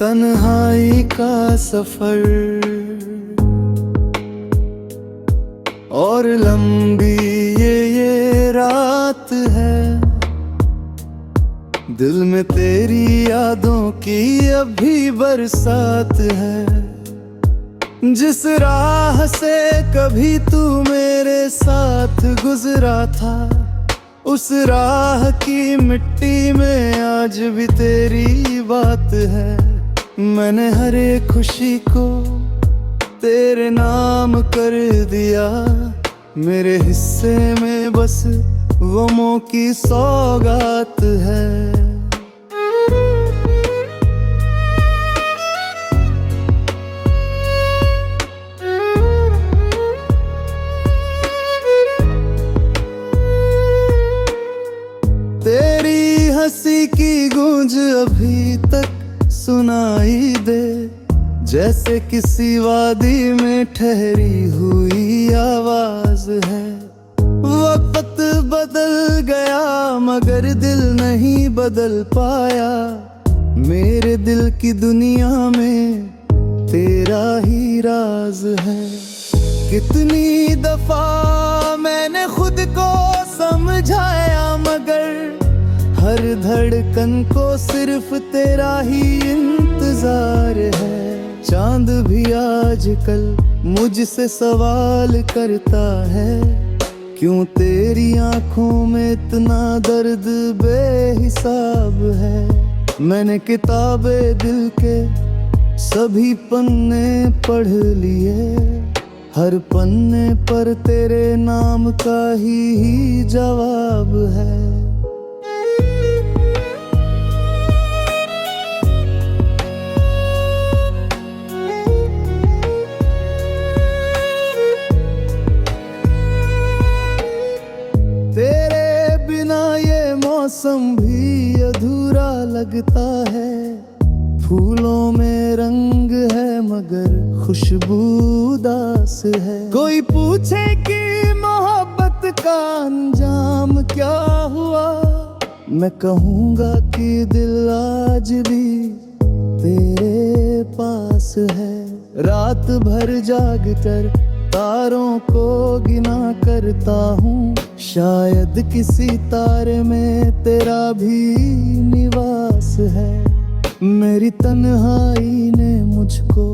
तन्हाई का सफर और लंबी ये रात है। दिल में तेरी यादों की अभी बरसात है। जिस राह से कभी तू मेरे साथ गुजरा था, उस राह की मिट्टी में आज भी तेरी बात है। मैंने हर एक खुशी को तेरे नाम कर दिया। मेरे हिस्से में बस गमों की सौगात है। तेरी हंसी की गूंज अभी तक सुनाई दे, जैसे किसी वादी में ठहरी हुई आवाज है। वक्त बदल गया मगर दिल नहीं बदल पाया। मेरे दिल की दुनिया में तेरा ही राज है। कितनी दफा मैंने खुद को समझाया मगर हर धड़कन को सिर्फ तेरा ही इंतजार है। चांद भी आजकल मुझसे सवाल करता है, क्यों तेरी आंखों में इतना दर्द बेहिसाब है। मैंने किताबें दिल के सभी पन्ने पढ़ लिए, हर पन्ने पर तेरे नाम का ही जवाब है। तेरे बिना ये मौसम भी अधूरा लगता है। फूलों में रंग है मगर खुशबू उदास है। कोई पूछे कि मोहब्बत का अंजाम क्या हुआ, मैं कहूँगा कि दिल आज भी तेरे पास है। रात भर जाग कर तारों को गिना करता हूँ, शायद किसी तारे में तेरा भी निवास है। मेरी तन्हाई ने मुझको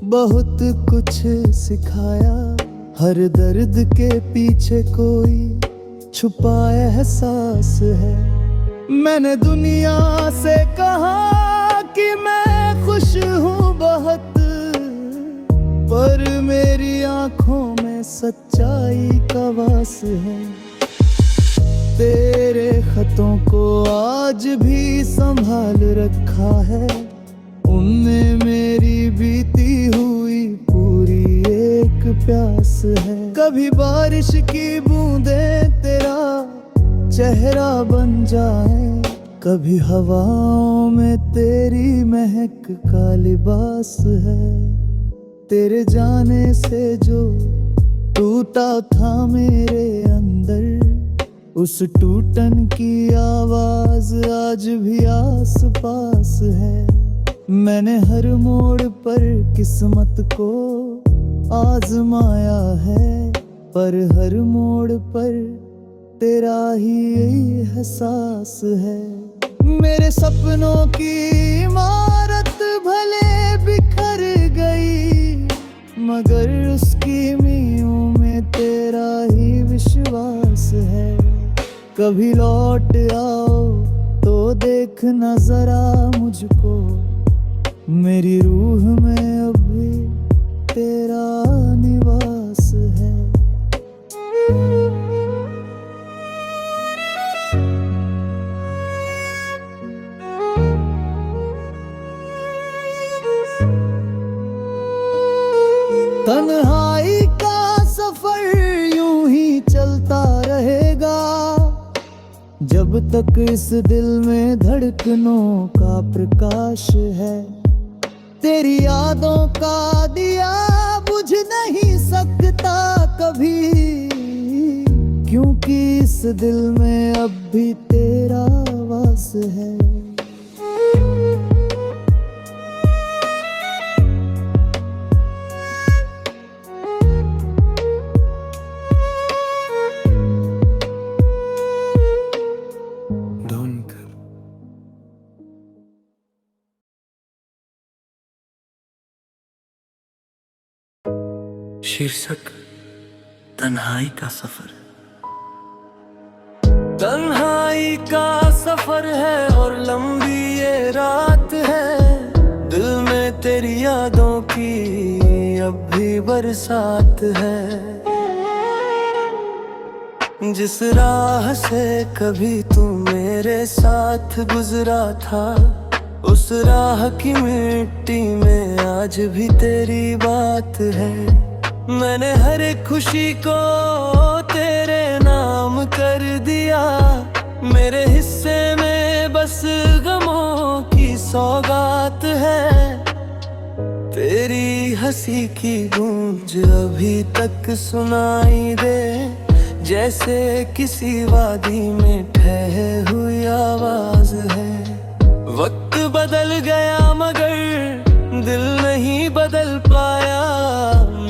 बहुत कुछ सिखाया। हर दर्द के पीछे कोई छुपा एहसास है। मैंने दुनिया से कहा कि मैं खुश हूँ बहुत, पर मेरी आंखों में सच्चाई का वास है। तेरे खतों को आज भी संभाल रखा है। उनमें मेरी बीती हुई पूरी एक प्यास है। कभी बारिश की बूंदें तेरा चेहरा बन जाए, कभी हवाओं में तेरी महक का लिबास है। तेरे जाने से जो टूटा था मेरे अंदर, उस टूटन की आवाज आज भी आस पास है। मैंने हर मोड़ पर किस्मत को आजमाया है, पर हर मोड़ पर तेरा ही एहसास है। मेरे सपनों की इमारत भले बिखर गई, मगर उसकी मीयों में तेरा ही विश्वास है। कभी लौट आओ तो देखना जरा मुझको, मेरी रूह में अभी तेरा निवास है। तन्हाई का सफर यूं ही चलता रहेगा, जब तक इस दिल में धड़कनों का प्रकाश है। तेरी यादों का दिया बुझ नहीं सकता कभी, क्योंकि इस दिल में अब भी तेरा वास है। शीर्षक तन्हाई का सफर। तन्हाई का सफर है और लंबी ये रात है, दिल में तेरी यादों की अब भी बरसात है। जिस राह से कभी तू मेरे साथ गुजरा था, उस राह की मिट्टी में आज भी तेरी बात है। मैंने हर एक खुशी को तेरे नाम कर दिया, मेरे हिस्से में बस गमों की सौगात है। तेरी हंसी की गूंज अभी तक सुनाई दे, जैसे किसी वादी में ठहरे हुई आवाज है। वक्त बदल गया मगर दिल नहीं बदल पाया,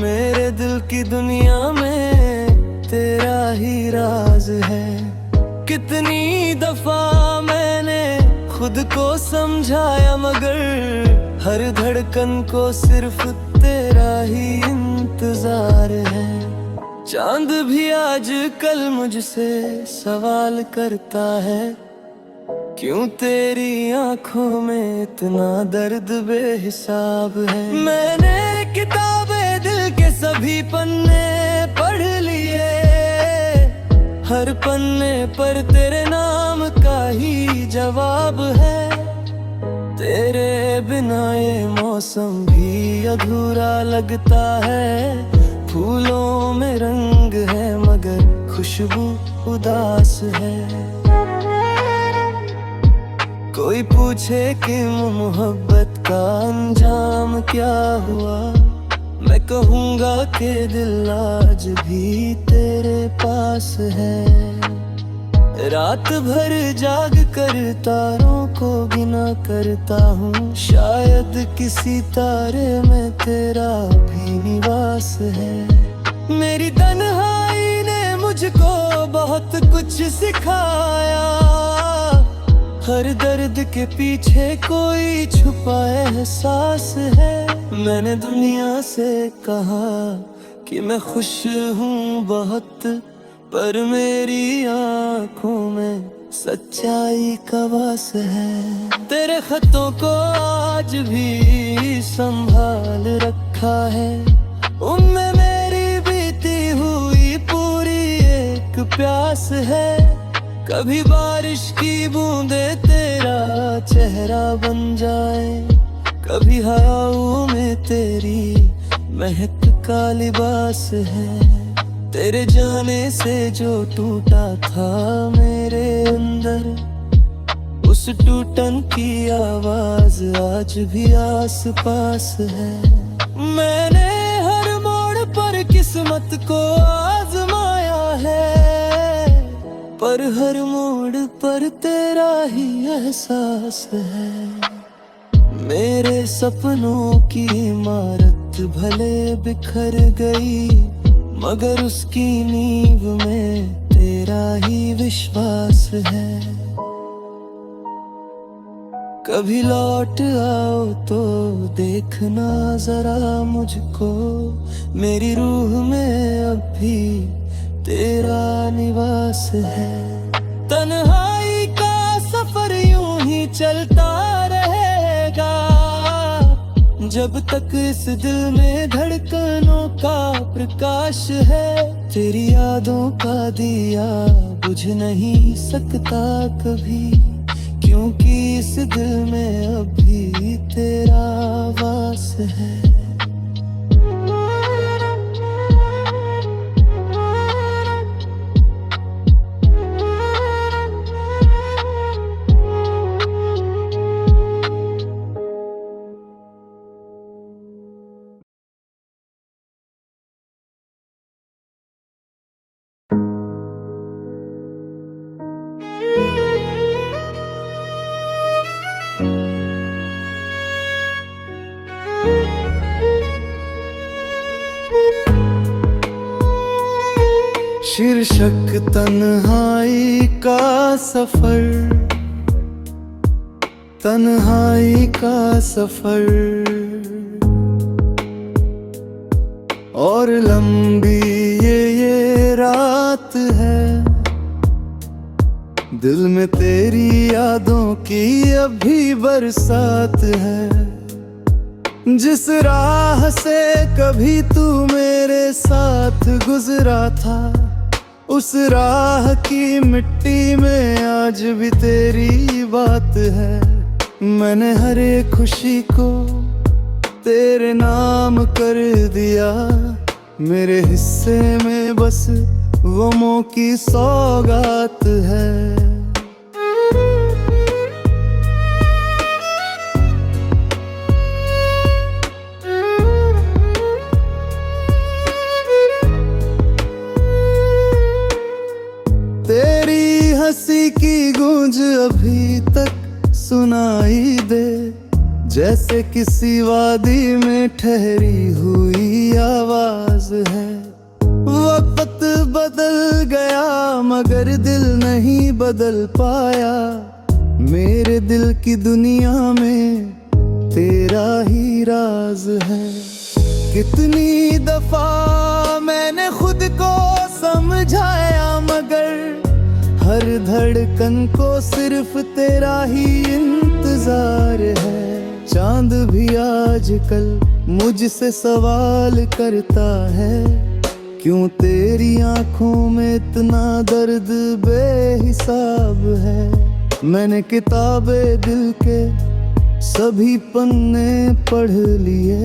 मेरे दिल की दुनिया में तेरा ही राज है। कितनी दफा मैंने खुद को समझाया, मगर हर धड़कन को सिर्फ तेरा ही इंतजार है। चांद भी आज कल मुझसे सवाल करता है, क्यों तेरी आंखों में इतना दर्द बेहिसाब है। मैंने किताबें दिल के सभी पन्ने पढ़ लिए, हर पन्ने पर तेरे नाम का ही जवाब है। तेरे बिना ये मौसम भी अधूरा लगता है, फूलों में रंग है मगर खुशबू उदास है। कोई पूछे कि मोहब्बत का अंजाम क्या हुआ, मैं कहूँगा कि दिल आज भी तेरे पास है। रात भर जाग कर तारों को गिना करता हूँ, शायद किसी तारे में तेरा भी निवास है। मेरी तन्हाई ने मुझको बहुत कुछ सिखाया, हर दर्द के पीछे कोई छुपा एहसास है। मैंने दुनिया से कहा कि मैं खुश हूँ बहुत, पर मेरी आँखों में सच्चाई का वास है। तेरे खतों को आज भी संभाल रखा है, उनमें मेरी बीती हुई पूरी एक प्यास है। कभी बारिश की बूंदे तेरा चेहरा बन जाए, कभी हवाओं में तेरी महक का लिबास है। तेरे जाने से जो टूटा था मेरे अंदर, उस टूटन की आवाज आज भी आस पास है। मैंने हर मोड़ पर किस्मत को आजमाया है, पर हर मोड़ पर तेरा ही एहसास है। मेरे सपनों की इमारत भले बिखर गई, मगर उसकी नींव में तेरा ही विश्वास है। कभी लौट आओ तो देखना जरा मुझको, मेरी रूह में अब भी तेरा निवास है। तन्हाई का सफर यूं ही चलता रहेगा, जब तक इस दिल में धड़कनों का प्रकाश है। तेरी यादों का दिया बुझ नहीं सकता कभी, क्योंकि इस दिल में अभी तेरा वास है। शीर्षक तन्हाई का सफर, तन्हाई का सफर। और लंबी ये रात है, दिल में तेरी यादों की अभी बरसात है। जिस राह से कभी तू मेरे साथ गुजरा था, उस राह की मिट्टी में आज भी तेरी बात है। मैंने हर एक खुशी को तेरे नाम कर दिया, मेरे हिस्से में बस गमों की सौगात है। तेरी हंसी की गूंज अभी तक सुनाई दे, जैसे किसी वादी में ठहरी हुई आवाज है। वक्त बदल गया मगर दिल नहीं बदल पाया, मेरे दिल की दुनिया में तेरा ही राज है। कितनी दफा मैंने खुद को समझाया मगर हर धड़कन को सिर्फ तेरा ही इंतजार है। चांद भी आजकल मुझसे सवाल करता है, क्यों तेरी आंखों में इतना दर्द बेहिसाब है। मैंने किताबें दिल के सभी पन्ने पढ़ लिए,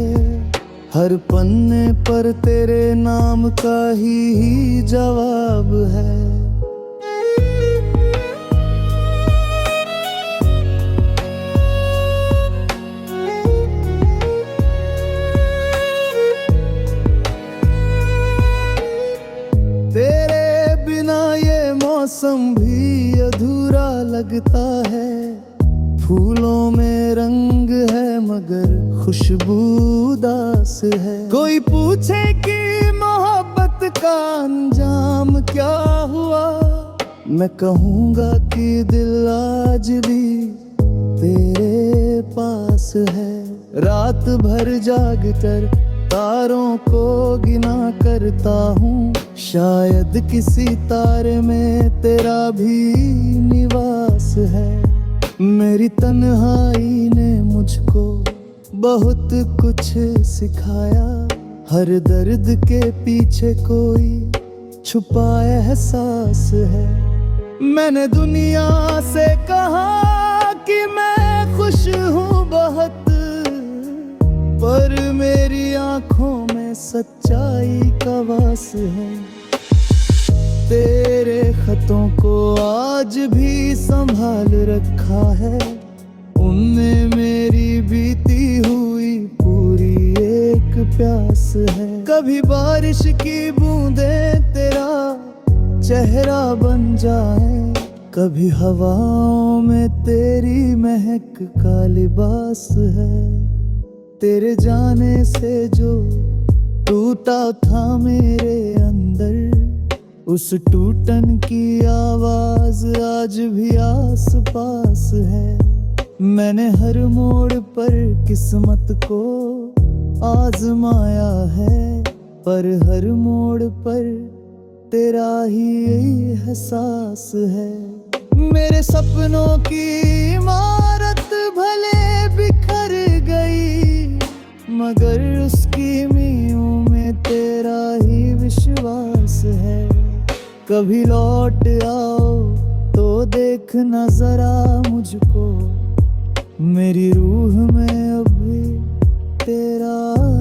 हर पन्ने पर तेरे नाम का ही जवाब है। तेरे बिना ये मौसम भी अधूरा लगता है। फूलों में रंग है मगर खुशबू उदास है। कोई पूछे कि मोहब्बत का अंजाम क्या हुआ, मैं कहूँगा कि दिल आज भी तेरे पास है। रात भर जाग कर तारों को गिना करता हूँ, शायद किसी तारे में तेरा भी निवास है। मेरी तन्हाई ने मुझको बहुत कुछ सिखाया, हर दर्द के पीछे कोई छुपा एहसास है। मैंने दुनिया से कहा कि मैं खुश हूँ बहुत, पर मेरी आंखों में सच्चाई का वास है। तेरे खतों को आज भी संभाल रखा है, उनमें मेरी बीती हुई पूरी एक प्यास है। कभी बारिश की बूंदें तेरा चेहरा बन जाए, कभी हवाओं में तेरी महक का लिबास है। तेरे जाने से जो टूटा था मेरे अंदर, उस टूटन की आवाज आज भी आस पास है। मैंने हर मोड़ पर किस्मत को आजमाया है, पर हर मोड़ पर तेरा ही एहसास है। मेरे सपनों की इमारत भले बिखर गई, मगर उसकी मीयों में तेरा ही विश्वास है। कभी लौट आओ तो देखना जरा मुझको, मेरी रूह में अभी तेरा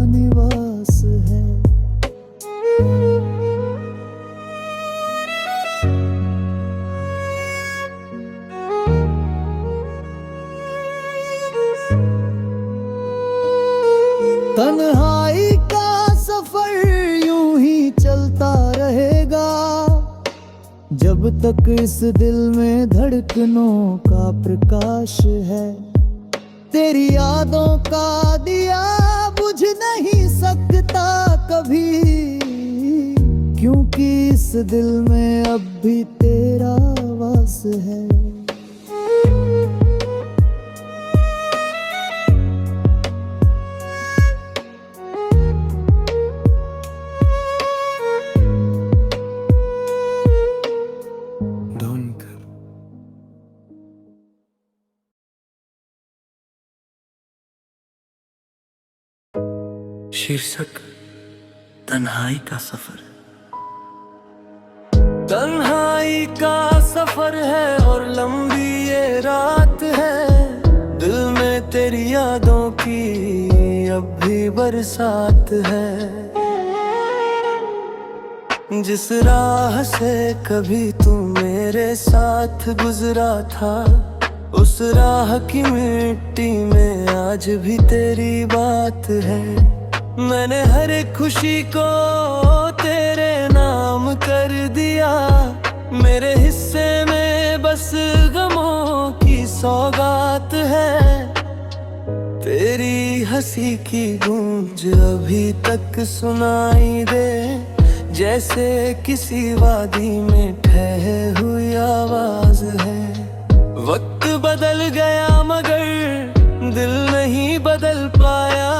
निवास है। तन्हाई का सफर यूं ही चलता रहेगा, जब तक इस दिल में धड़कनों का प्रकाश है। तेरी यादों का दिया बुझ नहीं सकता कभी, क्योंकि इस दिल में अब भी तेरा वास है। शीर्षक तन्हाई का सफर। तन्हाई का सफर है और लंबी ये रात है, दिल में तेरी यादों की अब भी बरसात है। जिस राह से कभी तू मेरे साथ गुजरा था, उस राह की मिट्टी में आज भी तेरी बात है। मैंने हर एक खुशी को तेरे नाम कर दिया, मेरे हिस्से में बस गमों की सौगात है। तेरी हंसी की गूंज अभी तक सुनाई दे, जैसे किसी वादी में ठहरे हुई आवाज है। वक्त बदल गया मगर दिल नहीं बदल पाया,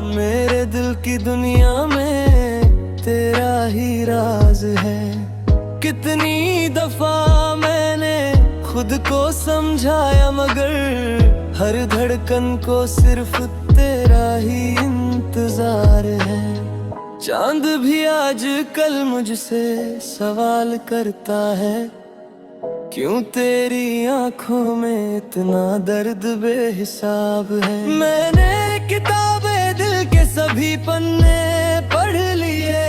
मेरे दिल की दुनिया में तेरा ही राज है। कितनी दफा मैंने खुद को समझाया, मगर हर धड़कन को सिर्फ तेरा ही इंतजार है। चांद भी आज कल मुझसे सवाल करता है, क्यों तेरी आंखों में इतना दर्द बेहिसाब है। मैंने किताबें दिल के सभी पन्ने पढ़ लिए,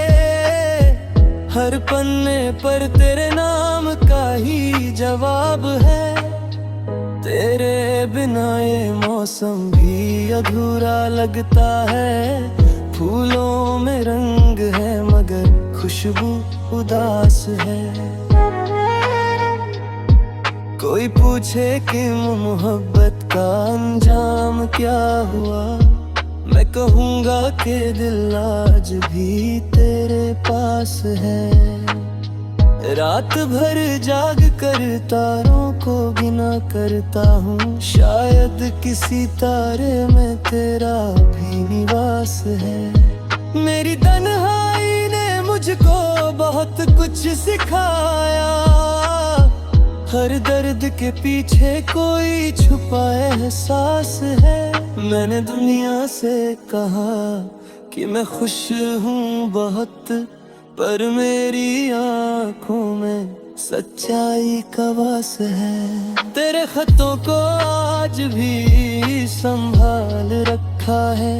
हर पन्ने पर तेरे नाम का ही जवाब है। तेरे बिना ये मौसम भी अधूरा लगता है, फूलों में रंग है मगर खुशबू उदास है। कोई पूछे कि मोहब्बत का अंजाम क्या हुआ, मैं कहूँगा कि दिल आज भी तेरे पास है। रात भर जाग कर तारों को गिना करता हूँ, शायद किसी तारे में तेरा भी निवास है। मेरी तन्हाई ने मुझको बहुत कुछ सिखाया, हर दर्द के पीछे कोई छुपा एहसास है। मैंने दुनिया से कहा कि मैं खुश हूँ बहुत, पर मेरी आँखों में सच्चाई का वास है। तेरे खतों को आज भी संभाल रखा है,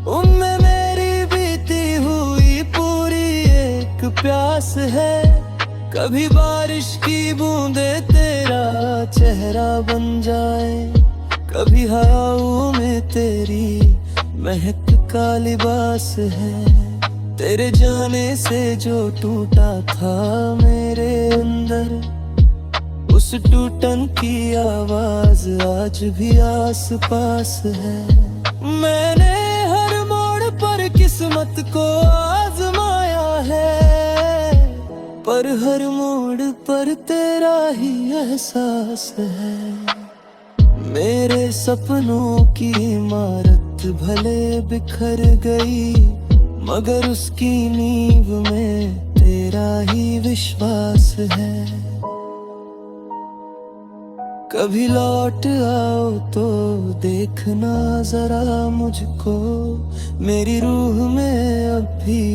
उनमें मेरी बीती हुई पूरी एक प्यास है। कभी बारिश की बूंदे तेरा चेहरा बन जाए, कभी हवाओं में तेरी महक का लिबास है। तेरे जाने से जो टूटा था मेरे अंदर, उस टूटन की आवाज आज भी आस पास है। मैंने हर मोड़ पर किस्मत को आजमाया है, पर हर मोड़ पर तेरा ही एहसास है। मेरे सपनों की इमारत भले बिखर गई, मगर उसकी नींव में तेरा ही विश्वास है। कभी लौट आओ तो देखना जरा मुझको, मेरी रूह में अब भी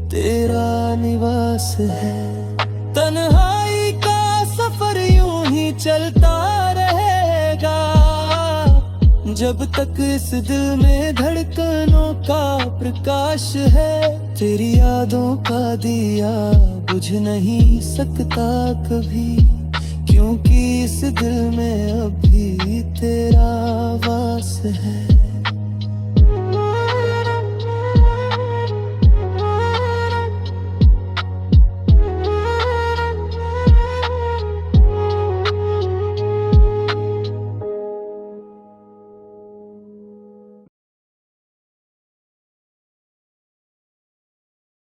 तेरा निवास है। तन्हाई का सफर यूं ही चलता रहेगा, जब तक इस दिल में धड़कनों का प्रकाश है। तेरी यादों का दिया बुझ नहीं सकता कभी, क्योंकि इस दिल में अभी तेरा वास है।